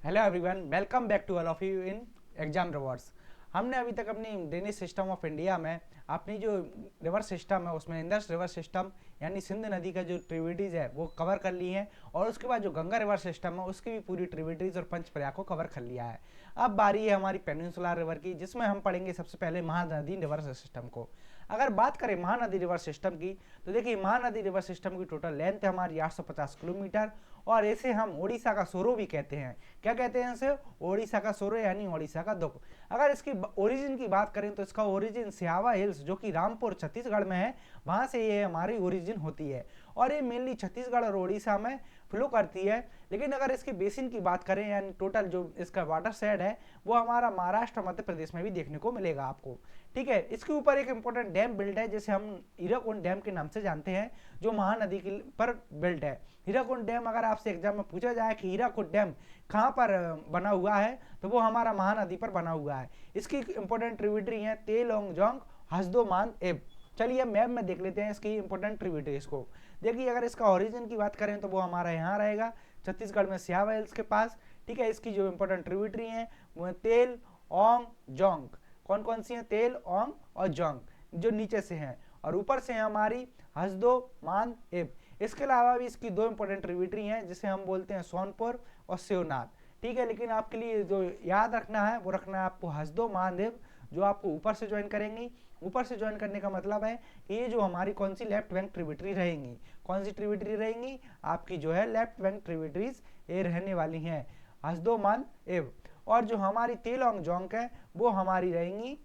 Hello everyone, welcome back to all of you in exam rewards. हमने अभी तक अपनी ड्रेनेज सिस्टम ऑफ इंडिया में अपनी जो रिवर सिस्टम है उसमें इंदस रिवर सिस्टम यानी सिंध नदी का जो ट्रिब्यूटरीज है वो कवर कर ली है, और उसके बाद जो गंगा रिवर सिस्टम है उसकी भी पूरी ट्रिब्यूटरीज और पंच प्रयाग को कवर कर लिया है। अब बारी है हमारी पेनिनसुलर रिवर की, जिसमें हम पढ़ेंगे सबसे पहले महानदी रिवर सिस्टम को। अगर बात करें महानदी रिवर सिस्टम की तो देखिए महानदी रिवर सिस्टम की टोटल लेंथ है हमारी 850 किलोमीटर, और इसे हम ओडिशा का सोरो भी कहते हैं। क्या कहते हैं इसे? ओडिशा का सोरो यानी ओडिशा का दुख। अगर इसकी ओरिजिन की बात करें तो इसका ओरिजिन सियावा हिल्स जो कि रामपुर छत्तीसगढ़ में है, वहाँ से ये हमारी ओरिजिन होती है, और ये मेनली छत्तीसगढ़ और ओडिशा में फ्लो करती है। लेकिन अगर इसके बेसिन की बात करें यानी टोटल जो इसका वाटर शेड है वो हमारा महाराष्ट्र मध्य प्रदेश में भी देखने को मिलेगा आपको। ठीक है, इसके ऊपर एक इंपॉर्टेंट डैम बिल्ट है जिसे हम हीराकुंड डैम के नाम से जानते हैं, जो महानदी के पर बिल्ट है। हीराकुंड डैम अगर आपसे एग्जाम में पूछा जाए कि हीराकुंड डैम कहाँ पर बना हुआ है तो वो हमारा महानदी पर बना हुआ है। इसकी इंपॉर्टेंट ट्रिब्यूटरी है तेलोंगजोंग, हसदो मान एब। चलिए मैप में देख लेते हैं इसकी इंपॉर्टेंट ट्रिब्यूटरीज को। देखिए अगर इसका ओरिजिन की बात करें तो वो हमारा यहाँ रहेगा छत्तीसगढ़ में सियावा हिल्स के पास। ठीक है, इसकी जो इंपॉर्टेंट ट्रिब्यूटरी हैं वो है तेल, ओंग, जोंग। कौन कौन सी हैं? तेल, ओंग और जोंग, जो नीचे से हैं, और ऊपर से है हमारी हसदो मान एब। इसके अलावा भी इसकी दो इंपॉर्टेंट ट्रिब्यूटरी हैं जिसे हम बोलते हैं सोनपुर और शिवनाथ। ठीक है, लेकिन आपके लिए जो याद रखना है वो रखना है आपको हसदो मान एब, जो आपको ऊपर से ज्वाइन करेंगी। ऊपर से ज्वाइन करने का मतलब है कि ये जो हमारी कौन सी लेफ्ट बैंक ट्रिब्यूटरी रहेंगी, कौन सी ट्रिब्यूटरी रहेंगी आपकी जो है लेफ्ट बैंक ट्रिब्यूटरीज ये रहने वाली हैं हसदो मान एब। और जो हमारी तेलोंग जोंग है वो हमारी रहेंगी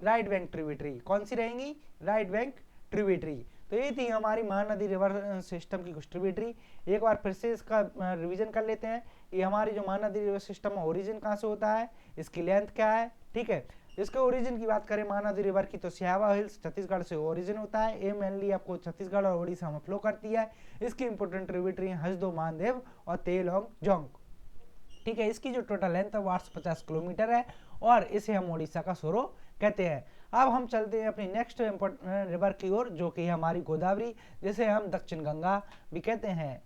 राइट बैंक ट्रिब्यूटरी। कौन सी रहेंगी? Right bank tributary. तो ये थी हमारी महानदी रिवर सिस्टम की कुछ ट्रिब्यूटरी। एक बार फिर से इसका रिवीजन कर लेते हैं। ये हमारी जो महानदी रिवर सिस्टम है ओरिजिन कहाँ से होता है, इसकी लेंथ क्या है। ठीक है, इसके ओरिजिन की बात करें महानदी रिवर की तो सियावा हिल्स छत्तीसगढ़ से ओरिजिन होता है। ये मेनली आपको छत्तीसगढ़ और ओडिशा में फ्लो करती है। इसकी इंपोर्टेंट ट्रिब्यूटरी है हसदो मानदेव और तेलोंग जोंग। ठीक है, इसकी जो टोटल लेंथ है वो 850 किलोमीटर है, और इसे हम ओडिशा का सोरो कहते हैं। अब हम चलते हैं अपनी नेक्स्ट रिवर की ओर, जो कि हमारी गोदावरी, जिसे हम दक्षिण गंगा भी कहते हैं।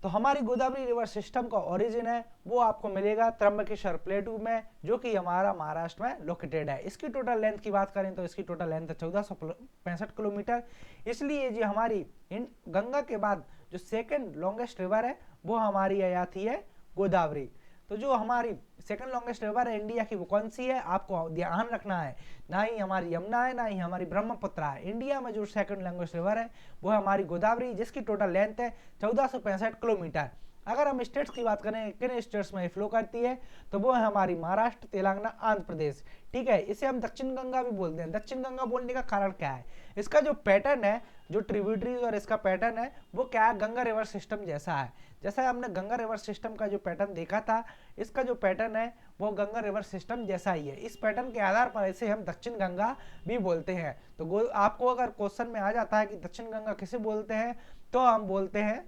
तो हमारी गोदावरी रिवर सिस्टम का ओरिजिन है वो आपको मिलेगा त्र्यंबकेश्वर प्लेटू में, जो कि हमारा महाराष्ट्र में लोकेटेड है। इसकी टोटल लेंथ की बात करें तो इसकी टोटल लेंथ है 1465 किलोमीटर। इसलिए जो हमारी गंगा के बाद जो सेकेंड लॉन्गेस्ट रिवर है वो हमारी आती है गोदावरी। तो जो हमारी सेकंड लॉन्गेस्ट रिवर है इंडिया की वो कौन सी है आपको ध्यान रखना है, ना ही हमारी यमुना है ना ही हमारी ब्रह्मपुत्र है। इंडिया में जो सेकंड लॉन्गेस्ट रिवर है वो है हमारी गोदावरी, जिसकी टोटल लेंथ है 1465 किलोमीटर। अगर हम स्टेट्स की बात करें किन स्टेट्स में फ्लो करती है तो वो है हमारी महाराष्ट्र, तेलंगाना, आंध्र प्रदेश। ठीक है, इसे हम दक्षिण गंगा भी बोलते हैं। दक्षिण गंगा बोलने का कारण क्या है? इसका जो पैटर्न है, जो ट्रिब्यूटरीज और इसका पैटर्न है वो क्या है, गंगा रिवर सिस्टम जैसा है। जैसा हमने गंगा रिवर सिस्टम का जो पैटर्न देखा था, इसका जो पैटर्न है वो गंगा रिवर सिस्टम जैसा ही है। इस पैटर्न के आधार पर इसे हम दक्षिण गंगा भी बोलते हैं। तो आपको अगर क्वेश्चन में आ जाता है कि दक्षिण गंगा किसे बोलते हैं तो हम बोलते हैं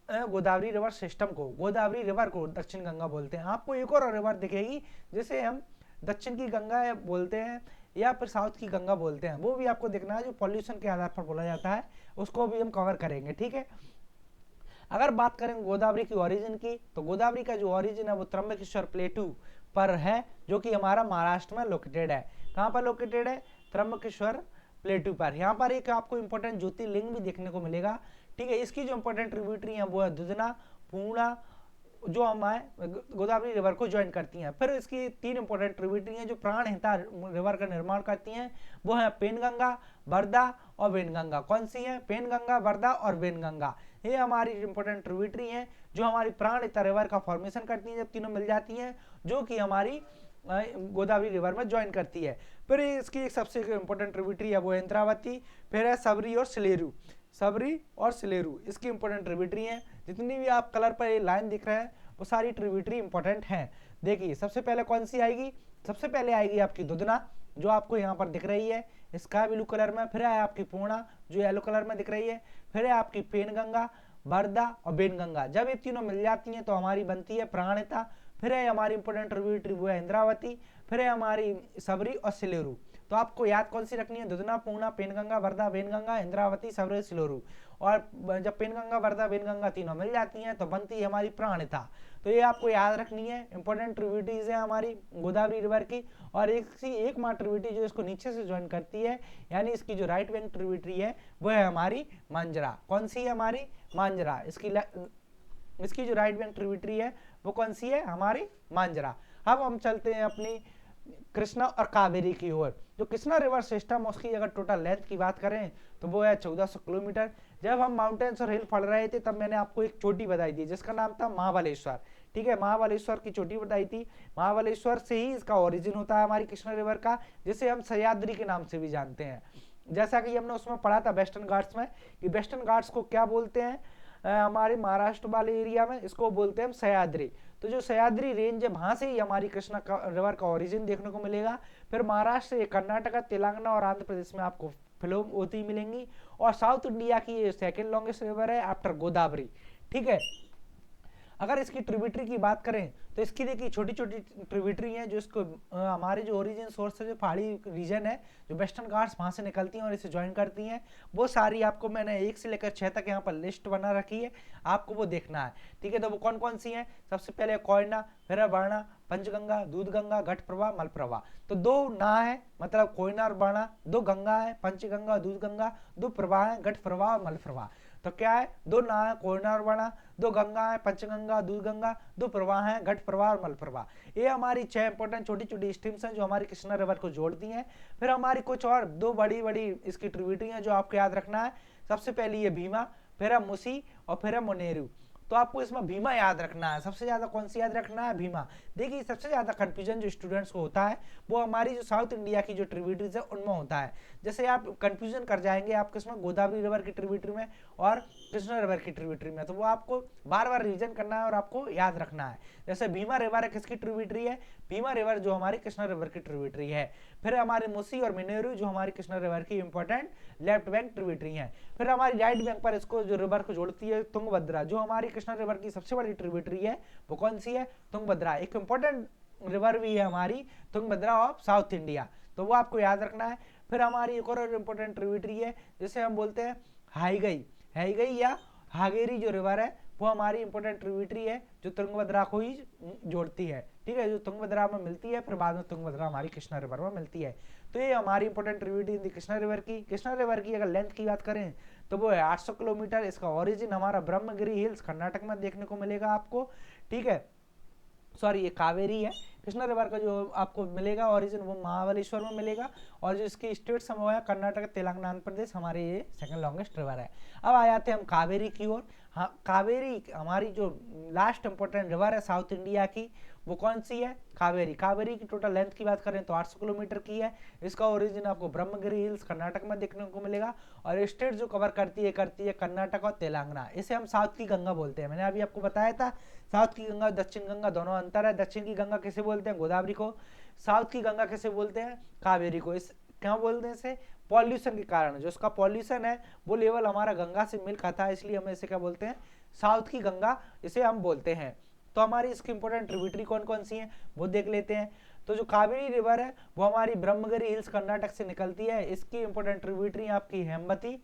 गोदावरी रिवर सिस्टम को, गोदावरी रिवर को दक्षिण गंगा बोलते हैं। आपको एक और रिवर दिखेगी जिसे हम दक्षिण की गंगा बोलते हैं या फिर साउथ की गंगा बोलते हैं, वो भी आपको देखना है, जो पॉल्यूशन के आधार पर बोला जाता है उसको भी हम कवर करेंगे। ठीक है, अगर बात करें गोदावरी की ओरिजिन की तो गोदावरी का जो ओरिजिन है वो त्र्यंबकेश्वर प्लेटू पर है, जो कि हमारा महाराष्ट्र में लोकेटेड है। कहाँ पर लोकेटेड है? त्र्यंबकेश्वर प्लेटू पर। यहाँ पर एक आपको इंपॉर्टेंट ज्योतिर्लिंग भी देखने को मिलेगा। ठीक है, इसकी जो इंपॉर्टेंट ट्रिब्यूटरी है वो है दुधना, पूर्णा, जो हमारे गोदावरी रिवर को ज्वाइन करती हैं। फिर इसकी तीन इंपॉर्टेंट ट्रिब्यूटरी हैं जो प्राणहिता रिवर का निर्माण करती हैं, वो है पेनगंगा, बरदा और वेनगंगा। कौन सी है? पेनगंगा, बरदा और वेनगंगा। ये हमारी इंपॉर्टेंट ट्रिब्यूटरी हैं जो हमारी प्राणहिता रिवर का फॉर्मेशन करती हैं जब तीनों मिल जाती हैं, जो कि हमारी गोदावरी रिवर में ज्वाइन करती है। फिर इसकी एक सबसे इंपॉर्टेंट ट्रिब्यूटरी है वो है इंद्रावती, फिर है सबरी और सिलेरू। सबरी और सिलेरू इसकी इंपॉर्टेंट ट्रिब्यूटरी हैं। जितनी भी आप कलर पर ये लाइन दिख रहे हैं वो सारी ट्रिब्यूटरी इंपॉर्टेंट हैं। देखिए सबसे पहले कौन सी आएगी? सबसे पहले आएगी आपकी दुधना, जो आपको यहाँ पर दिख रही है स्काई ब्लू कलर में। फिर है आपकी पूर्णा जो येलो कलर में दिख रही है। फिर है आपकी पेनगंगा, बरदा और बेनगंगा। जब ये तीनों मिल जाती हैं तो हमारी बनती है प्राणहिता। फिर है हमारी इंपॉर्टेंट ट्रिब्यूटरी वो है इंद्रावती। फिर है हमारी सबरी और सिलेरू। तो आपको याद कौन सी रखनी है, दुधना, पूर्णा, पेनगंगा, वर्धा, वेनगंगा, इंद्रावती, सबरे, सिलोरू। और जब पेनगंगा, वर्धा, वेनगंगा तीनों मिल जाती हैं तो बनती है हमारी प्राणहिता। तो ये आपको याद रखनी है, इंपॉर्टेंट ट्रिब्यूटरीज है हमारी गोदावरी रिवर की। और एक मात्र ट्रिब्यूटरी जो इसको नीचे से ज्वाइन करती है, यानी इसकी जो राइट बैंक ट्रिब्यूटरी है वो है हमारी मांजरा। कौन सी है हमारी, मांजरा। इसकी जो राइट बैंक ट्रिब्यूटरी है वो कौन सी है, हमारी मांजरा। अब हम चलते हैं अपनी कृष्णा और कावेरी की ओर। जो कृष्णा रिवर सिस्टम, उसकी अगर टोटल लेंथ की बात करें तो वो है 1400 किलोमीटर। जब हम माउंटेन्स और हिल पढ़ रहे थे तब मैंने आपको एक चोटी बताई थी जिसका नाम था महाबलेश्वर। ठीक है, महाबलेश्वर की चोटी बताई थी। महाबलेश्वर से ही इसका ओरिजिन होता है हमारी कृष्णा रिवर का, जिसे हम सह्याद्री के नाम से भी जानते हैं। जैसा कि हमने उसमें पढ़ा था वेस्टर्न घाट्स में, कि वेस्टर्न घाट्स को क्या बोलते हैं, हमारे महाराष्ट्र वाले एरिया में इसको बोलते हैं हम सह्याद्री। तो जो सह्याद्री रेंज है वहां से ही हमारी कृष्णा रिवर का ओरिजिन देखने को मिलेगा। फिर महाराष्ट्र से कर्नाटका, तेलंगाना और आंध्र प्रदेश में आपको फ्लो होती मिलेंगी। और साउथ इंडिया की ये सेकेंड लॉन्गेस्ट रिवर है आफ्टर गोदावरी। ठीक है, अगर इसकी ट्रिब्यूटरी की बात करें तो इसकी देखिए छोटी छोटी ट्रिब्यूटरी हैं जो इसको हमारे जो ओरिजिन सोर्स है, जो पहाड़ी रीजन है, जो वेस्टर्न घाट्स वहाँ से निकलती हैं और इसे ज्वाइन करती हैं, वो सारी आपको मैंने 1 से लेकर 6 तक यहाँ पर लिस्ट बना रखी है, आपको वो देखना है। ठीक है, तो वो कौन कौन सी हैं, सबसे पहले कोयना, फिर बाणा, पंचगंगा, दूधगंगा, घटप्रभा, मलप्रभा। तो 2 ना है, मतलब कोयना और बाणा, 2 गंगा है, पंचगंगा, दूधगंगा, 2 प्रवाह है, घटप्रभा और मलप्रभा। तो क्या है, 2 ना है, कोयना और बाणा, 2 गंगा है, पंचगंगा, दूधगंगा, 2 प्रवाह है, घट प्रवाह और मल प्रवाह। ये हमारी 6 इंपॉर्टेंट छोटी छोटी स्ट्रीम्स हैं जो हमारी कृष्णा रिवर को जोड़ती हैं। फिर हमारी कुछ और 2 बड़ी बड़ी इसकी ट्रिब्यूटरी हैं जो आपको याद रखना है। सबसे पहली है भीमा, फिर है मुसी और फिर है मोनेरू। तो आपको इसमें भीमा याद रखना है, सबसे ज्यादा कौन सी याद रखना है, भीमा। देखिए सबसे ज्यादा कंफ्यूजन जो स्टूडेंट्स को होता है वो हमारी जो साउथ इंडिया की जो ट्रिब्यूटरीज है उनमें होता है। जैसे आप कंफ्यूजन कर जाएंगे आपके इसमें गोदावरी रिवर की ट्रिब्यूटरी में और कृष्णा रिवर की ट्रिब्यूटरी में, तो वो आपको बार बार रिविजन करना है और आपको याद रखना है। जैसे भीमा रिवर है किसकी ट्रिब्यूटरी है, भीमा रिवर जो हमारी कृष्णा रिवर की ट्रिब्यूटरी है। फिर हमारे मुसी और मिनेरू जो हमारी कृष्णा रिवर की इंपॉर्टेंट लेफ्ट बैंक ट्रिब्यूटरी है। फिर हमारी राइट बैंक पर इसको जो रिवर को जोड़ती है तुंगभद्रा, जो हमारी कृष्णा रिवर की सबसे बड़ी ट्रिब्यूटरी है वो कौन सी है, तुंगभद्रा। एक इंपॉर्टेंट रिवर भी है हमारी तुंगभद्रा ऑफ साउथ इंडिया, तो वो आपको याद रखना है। फिर हमारी एक और इंपॉर्टेंट ट्रिब्यूटरी है जिसे हम बोलते हैं हाईगई, हाईगई या हागेरी जो रिवर है वो हमारी इंपॉर्टेंट ट्रिब्यूटरी है जो तुंगभद्रा को ही जोड़ती है। ठीक है, जो तुंगभद्रा में मिलती है फिर बाद में तुंगभद्रा हमारी कृष्णा रिवर में मिलती है। तो ये हमारी इंपॉर्टेंट ट्रिब्यूटरी थी कृष्णा रिवर की। कृष्णा रिवर की अगर लेंथ की बात करें तो वो है 800 किलोमीटर। इसका ओरिजिन हमारा ब्रह्मगिरी हिल्स कर्नाटक में देखने को मिलेगा आपको। ठीक है, सॉरी ये कावेरी है। कृष्णा रिवर का जो आपको मिलेगा ओरिजिन वो महाबलेश्वर में मिलेगा, और जो इसकी स्टेट समूह है कर्नाटक, तेलंगाना, आंध्र प्रदेश, हमारे ये सेकंड लॉन्गेस्ट रिवर है। अब आ जाते हैं हम कावेरी की ओर। हाँ, कावेरी हमारी जो लास्ट इंपॉर्टेंट रिवर है साउथ इंडिया की वो कौन सी है, कावेरी। कावेरी की टोटल लेंथ की बात करें तो 800 किलोमीटर की है। इसका ओरिजिन आपको ब्रह्मगिरी हिल्स कर्नाटक में देखने को मिलेगा, और स्टेट जो कवर करती है कर्नाटक और तेलंगाना। इसे हम साउथ की गंगा बोलते हैं। मैंने अभी आपको बताया था साउथ की गंगा दक्षिण गंगा दोनों अंतर है। दक्षिण की गंगा किसे बोलते हैं, गोदावरी को। साउथ की गंगा किसे बोलते हैं, कावेरी को। इस क्या बोलते हैं इसे, पॉल्यूशन के कारण। जो उसका पॉल्यूशन है वो लेवल हमारा गंगा से मिल खाता है, इसलिए हम इसे क्या बोलते हैं, साउथ की गंगा इसे हम बोलते हैं। तो हमारी इसकी इंपॉर्टेंट ट्रिब्यूटरी कौन कौन सी हैं वो देख लेते हैं। तो जो कावेरी रिवर है वो हमारी ब्रह्मगिरी हिल्स कर्नाटक से निकलती है। इसकी इंपॉर्टेंट ट्रिब्यूटरी आपकी हेमवती,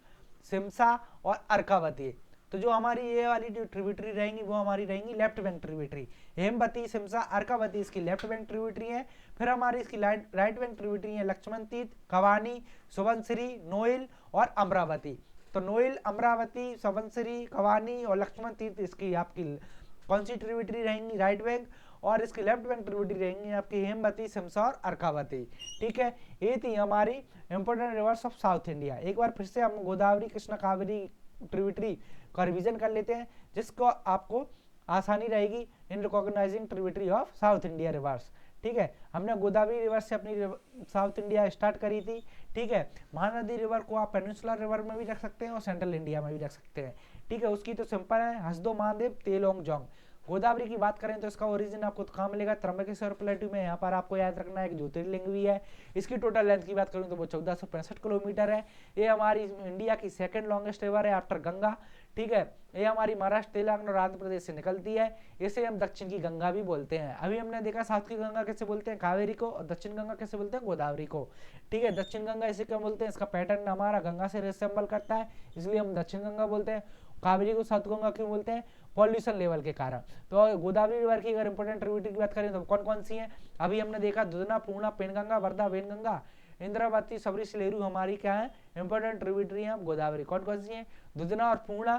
सिमसा और अर्कावती। तो जो हमारी ये वाली जो ट्रिब्यूटरी रहेंगी वो हमारी रहेंगी left bank tributary. Hemavati, Shimsha, Arkavati इसकी लेफ्ट बैंक ट्रिब्यूटरी है। फिर हमारी इसकी राइट बैंक ट्रिब्यूटरी है लक्ष्मण तीर्थ, कवानी, सुबनसिरी, नोइल और अमरावती। तो नोइल, अमरावती, सुबनसिरी, कवानी और लक्ष्मण तीर्थ इसकी आपकी कौन सी ट्रिब्यूटरी रहेंगी, राइट बैंक। और इसकी लेफ्ट बैंक ट्रिब्यूटरी रहेंगी आपकी हेमवती, सिमसा और अर्कावती। ठीक है, ये थी हमारी important rivers of south India. एक बार फिर से हम गोदावरी, कृष्णा, कावेरी ट्रिब्यूटरी का रिवीजन कर लेते हैं, जिसको आपको आसानी रहेगी in recognising tributary of south India rivers. ठीक है, हमने गोदावरी रिवर से अपनी साउथ इंडिया स्टार्ट करी थी। ठीक है, महानदी रिवर को आप पेनिनसुलर रिवर में भी रख सकते हैं और सेंट्रल इंडिया में भी रख सकते हैं। ठीक है, उसकी तो सिंपल है, हसदो, महादेव, तेलोंगजोंग। गोदावरी की बात करें तो इसका ओरिजिन आपको कहाँ मिलेगा, त्र्यंबकेश्वर प्लेटू में। यहाँ पर आपको याद रखना है एक ज्योतिर्लिंग भी है। इसकी टोटल लेंथ की बात करूँ तो वो 1465 किलोमीटर है। ये हमारी इंडिया की सेकंड लॉन्गेस्ट रिवर है आफ्टर गंगा। ठीक है। ये हमारी महाराष्ट्र, तेलंगाना और आंध्र प्रदेश से निकलती है। इसे हम दक्षिण की गंगा भी बोलते हैं। अभी हमने देखा साउथ की गंगा कैसे बोलते हैं, कावेरी को, और दक्षिण गंगा कैसे बोलते हैं, गोदावरी को। ठीक है, दक्षिण गंगा इसे क्या बोलते हैं, इसका पैटर्न हमारा गंगा से रिसेंबल करता है, इसलिए हम दक्षिण गंगा बोलते हैं। कावेरी को साउथ गंगा क्यों बोलते हैं, पॉल्यूशन लेवल के कारण। तो गोदावरी रिवर की अगर इंपॉर्टेंट ट्रिब्यूटरी की बात करें तो कौन कौन सी है, अभी हमने देखा दुधना, पूर्णा, पेनगंगा, वर्धा, वेनगंगा, इंद्रावती, सबरी, सिलेरू हमारी क्या है इंपॉर्टेंट ट्रिब्यूटरी है गोदावरी। कौन कौन सी है, दुधना और पूर्णा,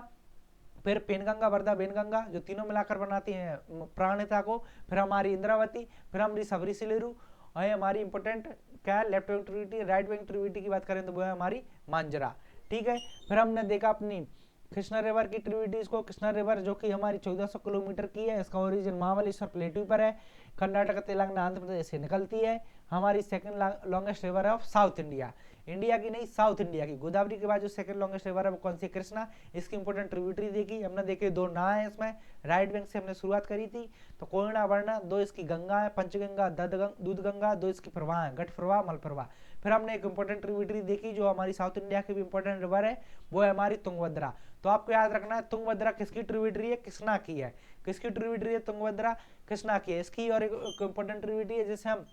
फिर पेनगंगा, वर्धा, वेनगंगा, जो तीनों मिलाकर बनाती हैं प्राणहिता को, फिर हमारी इंद्रावती, फिर हमारी सबरी, सिलेरू, और हमारी इंपॉर्टेंट क्या है left wing tributary. Right wing tributary की बात करें तो वो है हमारी मांजरा। ठीक है, फिर हमने देखा अपनी कृष्णा रिवर की ट्रिब्यूटरीज को। कृष्णा रिवर जो कि हमारी 1400 किलोमीटर की है, इसका ओरिजिन महाबलेश्वर प्लेटू पर है, कर्नाटक, तेलंगाना, आंध्र प्रदेश से निकलती है। हमारी second longest river of south India, India की नहीं साउथ इंडिया की। गोदावरी के बाद जो सेकंड लॉन्गेस्ट रिवर है वो कौन सी, कृष्णा। इसकी इंपॉर्टेंट ट्रिब्यूटरी देखी हमने, देखे दो ना है इसमें, राइट बैंक से हमने शुरुआत करी थी, तो कोयना, वर्णा, दो इसकी गंगा है, पंचगंगा, दूध गंगा, दो इसकी प्रवाह है, घट प्रवाह, मल प्रवाह। फिर हमने एक इंपॉर्टेंट ट्रिब्यूटरी देखी जो हमारी साउथ इंडिया की भी इंपॉर्टेंट रिवर है, वो है हमारी तुंगभद्रा। तो आपको याद रखना है तुंगभद्रा किसकी ट्रिब्यूटरी है, कृष्णा की है। किसकी ट्रिब्यूटरी है तुंगभद्रा, कृष्णा की है। इसकी और एक इंपॉर्टेंट ट्रिब्यूटरी है जिसे हम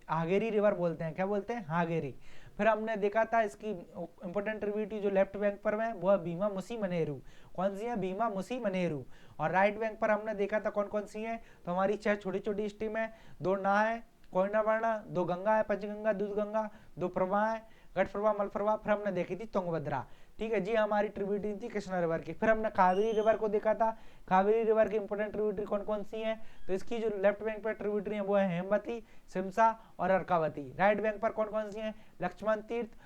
हागेरी रिवर बोलते हैं, क्या बोलते हैं, हागेरी। फिर हमने देखा था इसकी इंपॉर्टेंट ट्रिब्यूटरी जो लेफ्ट बैंक पर है वो है भीमा, मुसी, मनेरू। कौन सी है, भीमा, मुसी, मनेरू। और राइट बैंक पर हमने देखा था कौन कौन सी है, तो हमारी 6 छोटी छोटी स्ट्रीम है, 2 ना है, कोयना, वर्णा, 2 गंगा है, पंचगंगा, दूध गंगा, 2 प्रवाह है, घट प्रवाह, मल प्रवाह। फिर हमने देखी थी तुंगभद्रा। ठीक है जी, हमारी ट्रिब्यूटरी थी कृष्णा रिवर की। फिर हमने कावेरी रिवर को देखा था, कावेरी रिवर की इंपॉर्टेंट ट्रिब्यूटरी कौन कौन सी है, तो इसकी जो लेफ्ट बैंक पर ट्रिब्यूटरी है वो है हेमवती, सिमसा और अर्कावती। राइट बैंक पर कौन कौन सी है, लक्ष्मण तीर्थ,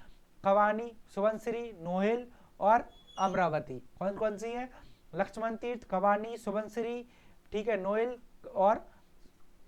कवानी, सुबनसिरी, नोहेल और अमरावती। कौन कौन सी है, लक्ष्मण तीर्थ, कवानी, सुबनसिरी, ठीक है, नोएल और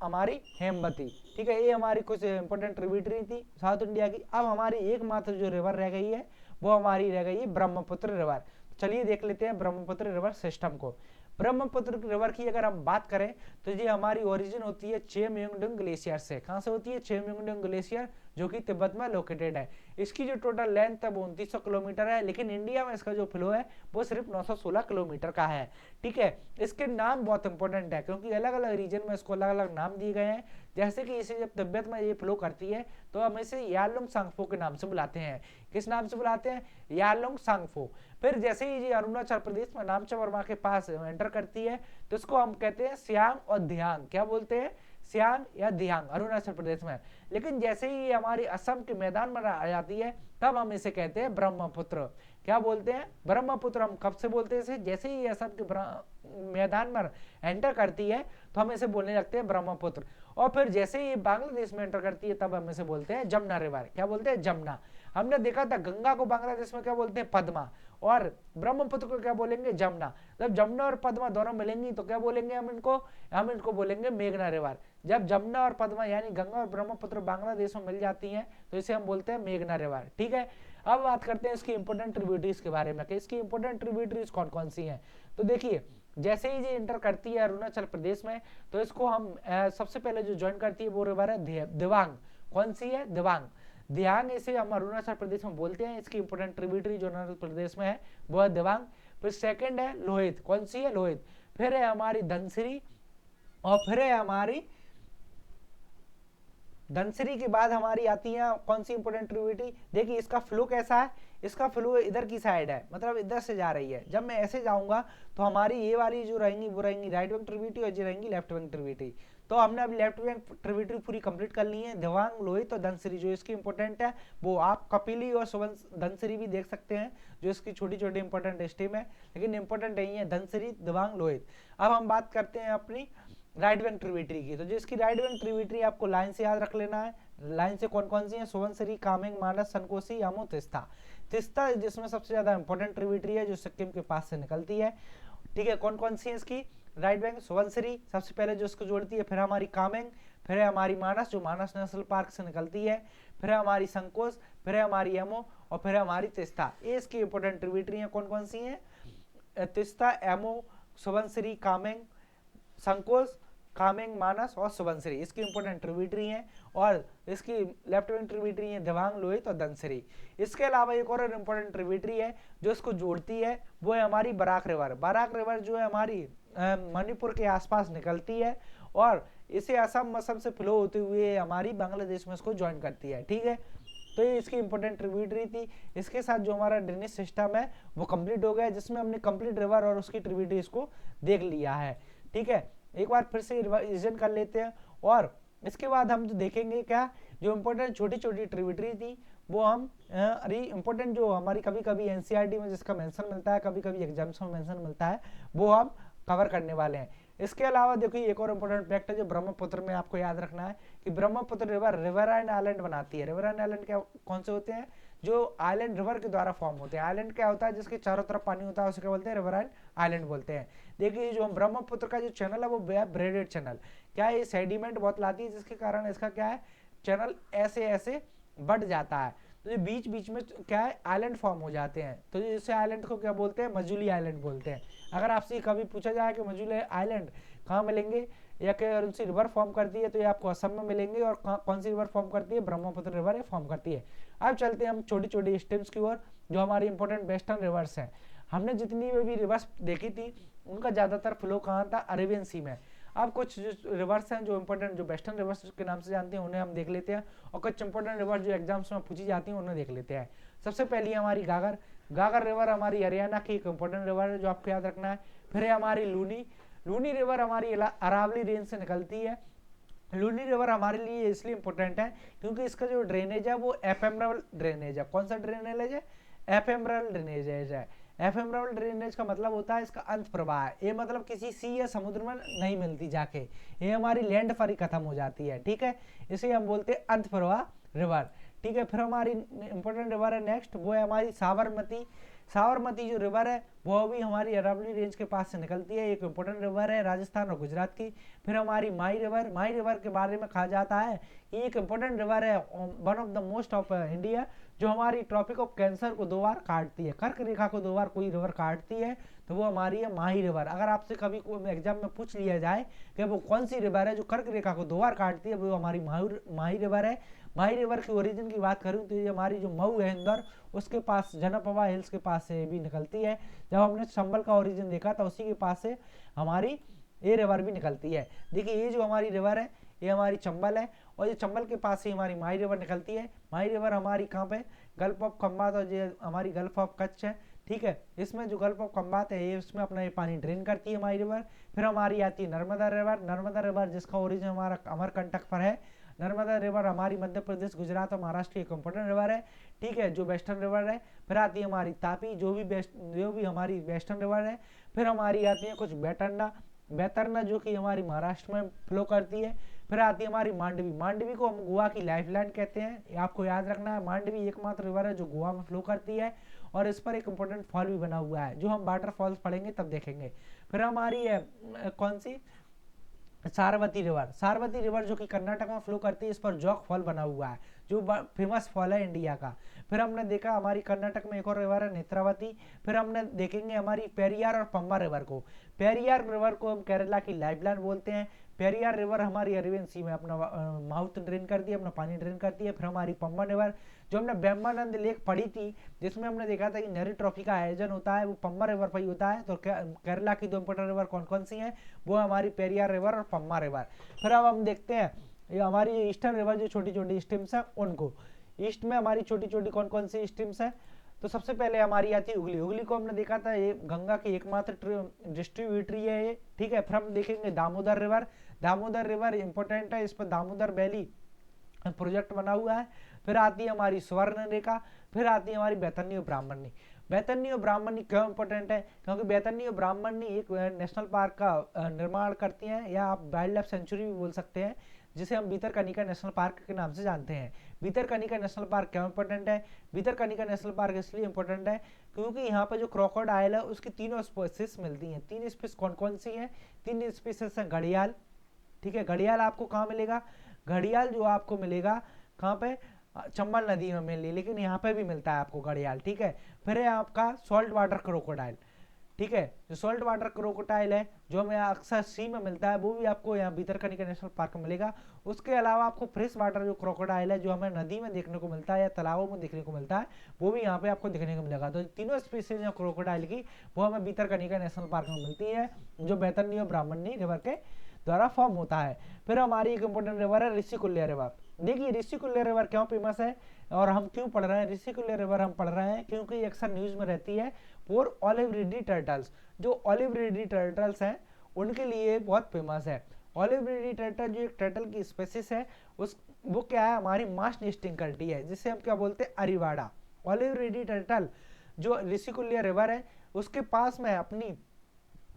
हमारी हेमवती। ठीक है, ये हमारी कुछ इंपॉर्टेंट ट्रिब्यूटरी थी साउथ इंडिया की। अब हमारी एकमात्र जो रिवर रह गई है वो हमारी रह गई है ब्रह्मपुत्र रिवर। चलिए देख लेते हैं ब्रह्मपुत्र रिवर सिस्टम को। ब्रह्मपुत्र रिवर की अगर हम बात करें तो ये हमारी ओरिजिन होती है चेमयोंगडुंग ग्लेशियर से। कहाँ से होती है, चेमयोंगडुंग ग्लेशियर, जो कि तिब्बत में लोकेटेड है। इसकी जो टोटल लेंथ है वो 2900 किलोमीटर है, लेकिन इंडिया में इसका जो फ्लो है वो सिर्फ 916 किलोमीटर का है। ठीक है, इसके नाम बहुत इंपॉर्टेंट है क्योंकि अलग अलग रीजन में इसको अलग अलग नाम दिए गए हैं। जैसे कि इसे जब तिब्बत में ये फ्लो करती है तो हम इसे यारलुंग सांगफो के नाम से बुलाते हैं। किस नाम से बुलाते हैं, यारलुंग सांगफो। फिर जैसे ही ये अरुणाचल प्रदेश में नामचा वर्मा के पास एंटर करती है तो इसको हम कहते हैं सियांग और धियांग। क्या बोलते हैं, सियांग या धियांग, अरुणाचल प्रदेश में। लेकिन जैसे ही ये हमारी असम के मैदान में आ जाती है तब हम इसे कहते हैं ब्रह्मपुत्र। क्या बोलते हैं, ब्रह्मपुत्र। हम कब से बोलते हैं इसे, जैसे ही असम के मैदान में एंटर करती है तो हम इसे बोलने लगते हैं ब्रह्मपुत्र। और फिर जैसे ही बांग्लादेश में एंटर करती है तब हम इसे बोलते हैं जमुना रिवर। क्या बोलते हैं, जमुना। हमने देखा था गंगा को बांग्लादेश में क्या बोलते हैं, पद्मा, और ब्रह्मपुत्र को क्या बोलेंगे, जमुना। जब जमुना और पद्मा दोनों मिलेंगी तो क्या बोलेंगे हम इनको बोलेंगे मेघना रिवर। जब जमुना और पद्मा यानी गंगा और ब्रह्मपुत्र बांग्लादेश में मिल जाती हैं तो इसे हम बोलते हैं मेघना रिवर। ठीक है, अब बात करते हैं इसकी इंपोर्टेंट ट्रिब्यूटरीज के बारे में कि इसकी इंपोर्टेंट ट्रिब्यूटरीज कौन कौन सी हैं। तो देखिए, जैसे ही ये इंटर करती है अरुणाचल प्रदेश में तो इसको हम सबसे पहले जो ज्वाइन करती है वो रिवर है दिवांग। कौन सी है, दिवांग। दियांग इसे हम अरुणाचल प्रदेश में बोलते हैं। इसकी इंपोर्टेंट ट्रिब्यूटरी जो अरुणाचल प्रदेश में है वो है दिवांग। फिर सेकंड है लोहित। कौन सी है, लोहित। फिर है हमारी धनसिरी, और फिर है हमारी धनसिरी के बाद हमारी आती है कौन सी इंपोर्टेंट ट्रिब्यूटरी। देखिए इसका फ्लो कैसा है, इसका फ्लो इधर की साइड है, मतलब इधर से जा रही है। जब मैं ऐसे जाऊंगा तो हमारी ये वाली जो रहेंगी वो रहेंगी राइट विंग ट्रिब्यूटरी और ये रहेंगी लेफ्ट विंग ट्रिब्यूटरी। तो हमने अभी लेफ्ट विंग ट्रिब्यूटरी पूरी कंप्लीट कर ली है। दिवांग, लोहित और धनसिरी जो इसकी इंपॉर्टेंट है वो आप कपिली और सुबन धनसिरी भी देख सकते हैं जो इसकी छोटी छोटी इंपॉर्टेंट स्ट्रीम है, लेकिन इंपॉर्टेंट नहीं है धनसिरी, दिवांग, लोहित। अब हम बात करते हैं अपनी राइट विंग ट्रिब्यूटरी की। तो जिसकी राइट विंग ट्रिब्यूटरी आपको लाइन से याद रख लेना है। लाइन से कौन कौन सी है, सुबनसिरी, कामेंग, मानस, सनकोसी, यमो, तिस्ता। तिस्ता जिसमें सबसे ज्यादा इंपॉर्टेंट ट्रिब्यूटरी है जो सिक्किम के पास से निकलती है। ठीक है, कौन कौन सी है इसकी राइट बैंक, सुबनसिरी सबसे पहले जो इसको जोड़ती है, फिर हमारी कामेंग, फिर है हमारी मानस जो मानस नेशनल पार्क से निकलती है, फिर है हमारी संकोच, फिर है हमारी यमो और फिर है हमारी तिस्ता। ये इसकी इंपॉर्टेंट ट्रिब्यूटरी है। कौन कौन सी है, तिस्ता, एमो, सुबनसिरी, कामेंग, संकोच, कामेंग, मानस और सुबनसिरी इसकी इंपॉर्टेंट ट्रिब्यूटरी हैं, और इसकी लेफ्ट विंग ट्रिब्यूटरी है दिबांग, लोहित और धनसिरी। इसके अलावा एक और इंपॉर्टेंट ट्रिब्यूटरी है जो इसको जोड़ती है, वो है हमारी बराक रिवर। बराक रिवर जो है हमारी मणिपुर के आसपास निकलती है और इसे असम से फ्लो होते हुए हमारी बांग्लादेश में इसको ज्वाइन करती है। ठीक है, तो ये इसकी इंपॉर्टेंट ट्रिब्यूटरी थी। इसके साथ जो हमारा ड्रेनेज सिस्टम है वो कंप्लीट हो गया, जिसमें हमने कंप्लीट रिवर और उसकी ट्रिब्यूटरीज को देख लिया है। ठीक है, एक बार फिर से रिवीजन कर लेते हैं, और इसके बाद हम जो देखेंगे क्या, जो इम्पोर्टेंट छोटी छोटी ट्रिब्यूटरी थी वो हम इम्पोर्टेंट जो हमारी कभी कभी एनसीईआरटी में जिसका मेंशन मिलता है, कभी कभी एग्जाम्स में मेंशन मिलता है, वो हम कवर करने वाले हैं। इसके अलावा देखिए एक और इम्पोर्टेंट फैक्ट है जो ब्रह्मपुत्र में आपको याद रखना है कि ब्रह्मपुत्र रिवर रिवराइन आइलैंड बनाती है। रिवराइन आइलैंड क्या कौन से होते हैं, जो आइलैंड रिवर के द्वारा फॉर्म होते हैं। आइलैंड क्या होता है, जिसके चारों तरफ पानी होता है, उसे क्या बोलते हैं, रिवराइन आइलैंड बोलते हैं। देखिए जो ब्रह्मपुत्र का जो चैनल है वो ब्रेडेड चैनल, क्या है, सेडिमेंट बहुत लाती है, जिसके कारण इसका क्या है, चैनल ऐसे ऐसे बढ़ जाता है, तो बीच बीच में क्या है, आइलैंड फॉर्म हो जाते हैं। तो इस आइलैंड को क्या बोलते हैं, मजूली आइलैंड बोलते हैं। अगर आपसे कभी पूछा जाए कि मजूली आइलैंड कहाँ मिलेंगे, या कौन सी रिवर फॉर्म करती है, तो ये आपको असम में मिलेंगे। और कौन सी रिवर फॉर्म करती है, ब्रह्मपुत्र रिवर फॉर्म करती है। अब चलते हैं हम छोटी छोटी स्ट्रीम्स की ओर, जो हमारी इंपॉर्टेंट वेस्टर्न रिवर्स हैं। हमने जितनी भी रिवर्स देखी थी उनका ज़्यादातर फ्लो कहाँ था, अरेबियन सी में। अब कुछ जो रिवर्स हैं जो इंपॉर्टेंट जो वेस्टर्न रिवर्स के नाम से जानते हैं उन्हें हम देख लेते हैं, और कुछ इंपॉर्टेंट रिवर्स जो एग्जाम्स में पूछी जाती हैं उन्हें देख लेते हैं। सबसे पहली हमारी गागर। गागर रिवर हमारी हरियाणा की एक इंपॉर्टेंट रिवर है जो आपको याद रखना है। फिर है हमारी लूनी। लूनी रिवर हमारी अरावली रेंज से निकलती है। लूनी रिवर हमारे लिए इसलिए इंपॉर्टेंट है क्योंकि इसका जो ड्रेनेज है वो एफेमरल ड्रेनेज है। कौन सा ड्रेनेज है, एफेमरल ड्रेनेज है। एफेमरल ड्रेनेज का मतलब होता है इसका अंत प्रवाह है, ये मतलब किसी सी या समुद्र में नहीं मिलती जाके, ये हमारी लैंड पर ही खत्म हो जाती है। ठीक है, इसे हम बोलते हैं अंत प्रवाह रिवर। ठीक है, फिर हमारी इंपॉर्टेंट रिवर है नेक्स्ट, वो है हमारी साबरमती। साबरमती जो रिवर है वो भी हमारी अरावली रेंज के पास से निकलती है, एक इंपॉर्टेंट रिवर है राजस्थान और गुजरात की। फिर हमारी माई रिवर। माई रिवर के बारे में कहा जाता है कि एक इंपॉर्टेंट रिवर है, one of the most of India, जो हमारी ट्रॉपिक ऑफ कैंसर को 2 बार काटती है। कर्क रेखा को 2 बार कोई रिवर काटती है तो वो हमारी है माही रिवर। अगर आपसे कभी कोई एग्जाम में पूछ लिया जाए कि वो कौन सी रिवर है जो कर्क रेखा को 2 बार काटती है, वो हमारी माही रिवर है। माही रिवर की ओरिजिन की बात करूँ तो ये हमारी जो मऊ है इंदौर, उसके पास जनपवा हिल्स के पास से भी निकलती है। जब हमने चंबल का ओरिजिन देखा था उसी के पास से हमारी ये रिवर भी निकलती है। देखिए ये जो हमारी रिवर है ये हमारी चंबल है, और ये चंबल के पास से हमारी माही रिवर निकलती है। माही रिवर हमारी कहाँ पे, गल्फ ऑफ खंबात और ये हमारी गल्फ ऑफ कच्छ है। ठीक है, इसमें जो गल्फ ऑफ खंबात है ये उसमें अपना ये पानी ड्रेन करती है माही रिवर। फिर हमारी आती है नर्मदा रिवर। नर्मदा रिवर जिसका ओरिजिन हमारा अमरकंटक पर है। नर्मदा रिवर हमारी मध्य प्रदेश, गुजरात और महाराष्ट्र की एक इंपॉर्टेंट रिवर है। ठीक है, जो वेस्टर्न रिवर है। फिर आती है हमारी तापी जो भी हमारी वेस्टर्न रिवर है। फिर हमारी आती है कुछ बैतरना जो कि हमारी महाराष्ट्र में फ्लो करती है। फिर आती है हमारी मांडवी। मांडवी को हम गोवा की लाइफलाइन कहते हैं, आपको याद रखना है। मांडवी एकमात्र रिवर है जो गोवा में फ्लो करती है, और इस पर एक इंपॉर्टेंट फॉल भी बना हुआ है जो हम वाटरफॉल्स पढ़ेंगे तब देखेंगे। फिर हमारी है कौन सी, सारवती रिवर। सारवती रिवर जो कि कर्नाटक में फ्लो करती है, इस पर जॉग फॉल बना हुआ है जो फेमस फॉल है इंडिया का। फिर हमने देखा हमारी कर्नाटक में एक और रिवर है नेत्रावती। फिर हमने देखेंगे हमारी पेरियार और पंबा रिवर को। पेरियार रिवर को हम केरला की लाइफलाइन बोलते हैं। पेरियार रिवर हमारी अरेबियन सी में अपना माउथ ड्रेन करती है, अपना पानी ड्रेन करती है। फिर हमारी पंबा रिवर जो हमने ब्रह्मानंद लेक पढ़ी थी जिसमें हमने देखा था कि नेहरू ट्रॉफी का आयोजन होता है वो पंबा रिवर पर ही होता है। तो केरला की 2 इंपॉर्टेंट रिवर कौन कौन सी हैं, वो हमारी पेरियार रिवर और पंबा रिवर। फिर अब हम देखते हैं ये हमारी ईस्टर्न रिवर जो छोटी छोटी स्ट्रीम्स हैं उनको। ईस्ट में हमारी छोटी छोटी कौन कौन सी स्ट्रीम्स हैं, तो सबसे पहले हमारी आती है उगली। उगली को हमने देखा था ये गंगा की एकमात्र डिस्ट्रीब्यूटरी है ये। ठीक है, फिर हम देखेंगे Damodar river. Damodar river important है, इस पर दामोदर वैली प्रोजेक्ट बना हुआ है। फिर आती है हमारी स्वर्ण रेखा। फिर आती है हमारी बैतरणी और ब्राह्मणी। बैतरणी और ब्राह्मणी क्यों इंपॉर्टेंट है, क्योंकि बैतरणी और ब्राह्मणी एक नेशनल पार्क का निर्माण करती हैं, या आप वाइल्ड लाइफ सेंचुरी भी बोल सकते हैं, जिसे हम भीतरकनिका नेशनल पार्क के नाम से जानते हैं। भीतरकनिका नेशनल पार्क क्यों इंपॉर्टेंट है, भीतरकनिका नेशनल पार्क इसलिए इंपॉर्टेंट है क्योंकि यहाँ पे जो क्रोकोडाइल है उसकी 3 स्पीसीज मिलती हैं। 3 स्पीसीज कौन कौन सी हैं, 3 स्पीसीज हैं घड़ियाल। ठीक है, घड़ियाल आपको कहाँ मिलेगा, घड़ियाल जो आपको मिलेगा कहाँ पे, चंबल नदी में मिली, लेकिन यहाँ पे भी मिलता है आपको घड़ियाल। ठीक है, फिर है आपका सॉल्ट वाटर क्रोकोडाइल। ठीक है। जो सॉल्ट वाटर क्रोकोडाइल है जो हमें अक्सर सी में मिलता है वो भी आपको यहाँ भितरकनिका नेशनल पार्क में मिलेगा। उसके अलावा आपको फ्रेश वाटर जो क्रोकोडाइल है जो हमें नदी में देखने को मिलता है या तालाबों में देखने को मिलता है वो भी यहाँ पे आपको देखने को मिलेगा। तो तीनों स्पीसीज है क्रोकोडाइल की वो हमें भितरकनिका नेशनल पार्क में मिलती है जो बैतरनी और ब्राह्मणी रिवर के द्वारा फॉर्म होता है। फिर हमारी एक इंपॉर्टेंट रिवर है ऋषिकुल्या रिवर। देखिए ऋषिकुल्या रिवर क्यों फेमस है और हम क्यों पढ़ रहे हैं ऋषिकुल्या रिवर, हम पढ़ रहे हैं क्योंकि अक्सर न्यूज में रहती है फॉर ऑलिव रिडी टर्टल्स। जो ऑलिव रिडी टर्टल्स हैं उनके लिए बहुत फेमस है। ऑलिव रिडी टर्टल जो एक टर्टल की स्पेसिस है उस वो क्या है हमारी मास नेस्टिंग करती है जिसे हम क्या बोलते हैं अरीवाड़ा। ऑलिव रिडी टर्टल जो ऋषिकुल्या रिवर है उसके पास में अपनी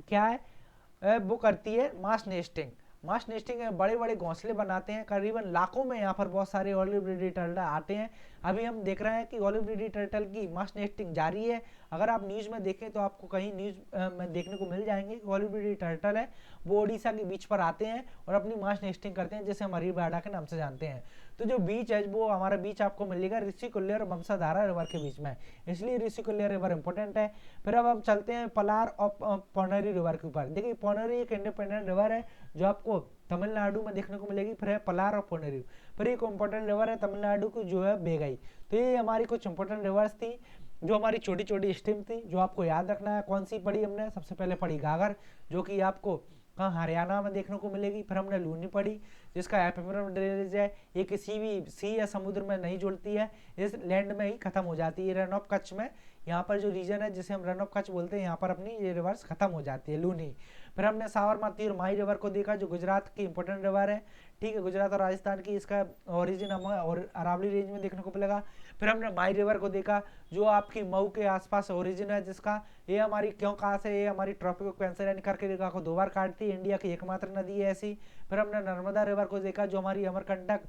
क्या है वो करती है मास नेस्टिंग। मास नेस्टिंग में बड़े बड़े घोंसले बनाते हैं, करीबन लाखों में यहाँ पर बहुत सारे ऑलिव रिडी टर्टल आते हैं। अभी हम देख रहे हैं कि ऑलिव रिडी टर्टल की मास नेस्टिंग जारी है। अगर आप न्यूज़ में देखें तो आपको कहीं न्यूज़ में देखने को मिल जाएंगे कि ऑलिव रिडी टर्टल है वो ओडिशा के बीच पर आते हैं और अपनी मास नेस्टिंग करते हैं जिसे हम अरीवाड़ा के नाम से जानते हैं। तो जो बीच है वो हमारा बीच आपको मिलेगा ऋषिकुल्या और बंसाधारा रिवर के बीच में, इसलिए ऋषिकुल्या रिवर इंपॉर्टेंट है। फिर अब हम चलते हैं पलार और पोनेरी रिवर के ऊपर। देखिए पोनेरी एक इंडिपेंडेंट रिवर है जो आपको तमिलनाडु में देखने को मिलेगी। फिर है पलार और पोनेरी। फिर एक इंपॉर्टेंट रिवर है तमिलनाडु की जो है बेगई। तो ये हमारी कुछ इंपॉर्टेंट रिवर्स थी जो हमारी छोटी छोटी स्ट्रीम थी जो आपको याद रखना है। कौन सी पढ़ी हमने, सबसे पहले पढ़ी घाघर जो कि आपको कहाँ हरियाणा में देखने को मिलेगी। फिर हमने लूनी पढ़ी जिसका एफिमरल ड्रेनेज है, ये किसी भी सी या समुद्र में नहीं जुड़ती है, इस लैंड में ही खत्म हो जाती है। रन ऑफ कच्छ में यहाँ पर जो रीजन है जिसे हम रन ऑफ कच्छ बोलते हैं यहाँ पर अपनी ये रिवर्स खत्म हो जाती है लूनी। फिर हमने साबरमती और माही रिवर को देखा जो गुजरात की इंपॉर्टेंट रिवर है, ठीक है, गुजरात और राजस्थान की इसका ओरिजिन हमें और अरावली रेंज में देखने को मिलेगा। फिर हमने माही रिवर को देखा जो आपकी मऊ के आसपास ओरिजिन है जिसका ये हमारी क्यों कहाँ से ये हमारी ट्रॉपिक ऑफ कैंसर यानी कर्क रेखा को 2 बार काटती है, इंडिया की एकमात्र नदी है ऐसी। फिर हमने नर्मदा रिवर को देखा जो हमारी अमरकंटक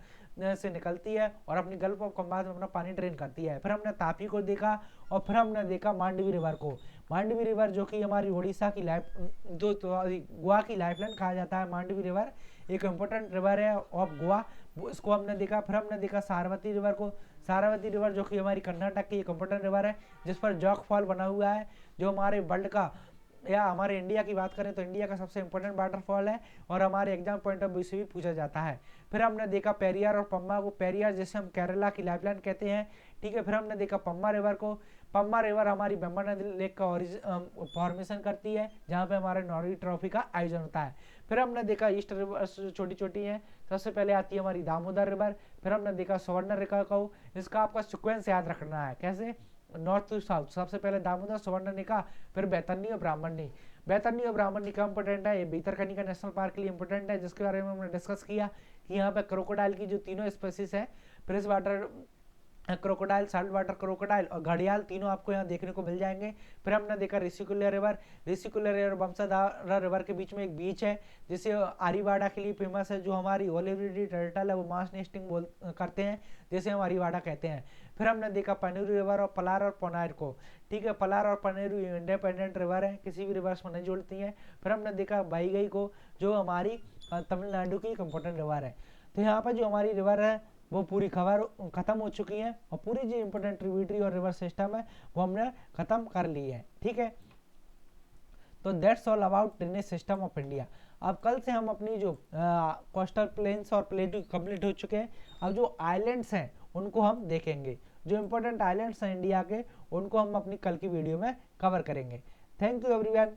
से निकलती है और अपनी गल्फ ऑफ कम्बाज में अपना पानी ड्रेन करती है। फिर हमने तापी को देखा और फिर हमने देखा मांडवी रिवर को। मांडवी रिवर जो कि हमारी उड़ीसा की जो गोवा की लाइफलाइन कहा जाता है, मांडवी रिवर एक इम्पोर्टेंट रिवर है ऑफ गोवा, इसको हमने देखा। फिर हमने देखा सारवती रिवर को। सारवती रिवर जो कि हमारी कर्नाटक की एक इम्पोर्टेंट रिवर है जिस पर जॉग फॉल बना हुआ है जो हमारे वर्ल्ड का या हमारे इंडिया की बात करें तो इंडिया का सबसे इंपॉर्टेंट वाटरफॉल है और हमारे एग्जाम पॉइंट ऑफ व्यू से भी पूछा जाता है। फिर हमने देखा पेरियार और पम्मा को। पेरियार जिसे हम केरला की लाइफलाइन कहते हैं, ठीक है। फिर हमने देखा पम्मा रिवर को। पम्मा रिवर हमारी वेम्बनाड लेक का फॉर्मेशन करती है जहाँ पे हमारे नॉर्वे ट्रॉफी का आयोजन होता है। फिर हमने देखा ईस्ट रिवर छोटी छोटी है, सबसे पहले आती है हमारी दामोदर रिवर। फिर हमने देखा स्वर्ण रेखा को। इसका आपका सिक्वेंस याद रखना है कैसे, नॉर्थ टू साउथ, सबसे पहले दामोदर स्वर्णरेखा फिर बैतरनी और ब्राह्मणी। बैतरनी और ब्राह्मणी का इंपॉर्टेंट है, ये भितरकनिका नेशनल पार्क के लिए इंपॉर्टेंट है जिसके बारे में हमने डिस्कस किया कि यहाँ पे क्रोकोडाइल की जो तीनों स्पेसीज है, fresh water crocodile, salt water crocodile और घड़ियाल, तीनों आपको यहाँ देखने को मिल जाएंगे। फिर हमने देखा Rushikulya river. Rushikulya river Vansadhara river के बीच में एक बीच है जिसे अरीवाड़ा के लिए फेमस है। जो हमारी ऑलिव रिडी टर्टल है वो मास नेस्टिंग करते हैं जैसे हम अरीवाड़ा कहते हैं। फिर हमने देखा पनेरू रिवर और पलार और पोनार को, ठीक है। पलार और पनेरू इंडिपेंडेंट रिवर है, किसी भी रिवर्स में नहीं जुड़ती हैं। फिर हमने देखा बाईगई को जो हमारी तमिलनाडु की एक इम्पोर्टेंट रिवर है। तो यहाँ पर जो हमारी रिवर है वो पूरी खबर खत्म हो चुकी है और पूरी जो इंपॉर्टेंट ट्रिब्यूटरी और रिवर सिस्टम है वो हमने खत्म कर ली है, ठीक है। तो that's all about drainage system of India. अब कल से हम अपनी जो कोस्टल प्लेन्स और प्लेटू कंप्लीट हो चुके हैं, अब जो आइलैंड्स हैं उनको हम देखेंगे। जो इंपॉर्टेंट आइलैंड्स हैं इंडिया के उनको हम अपनी कल की वीडियो में कवर करेंगे। Thank you everyone.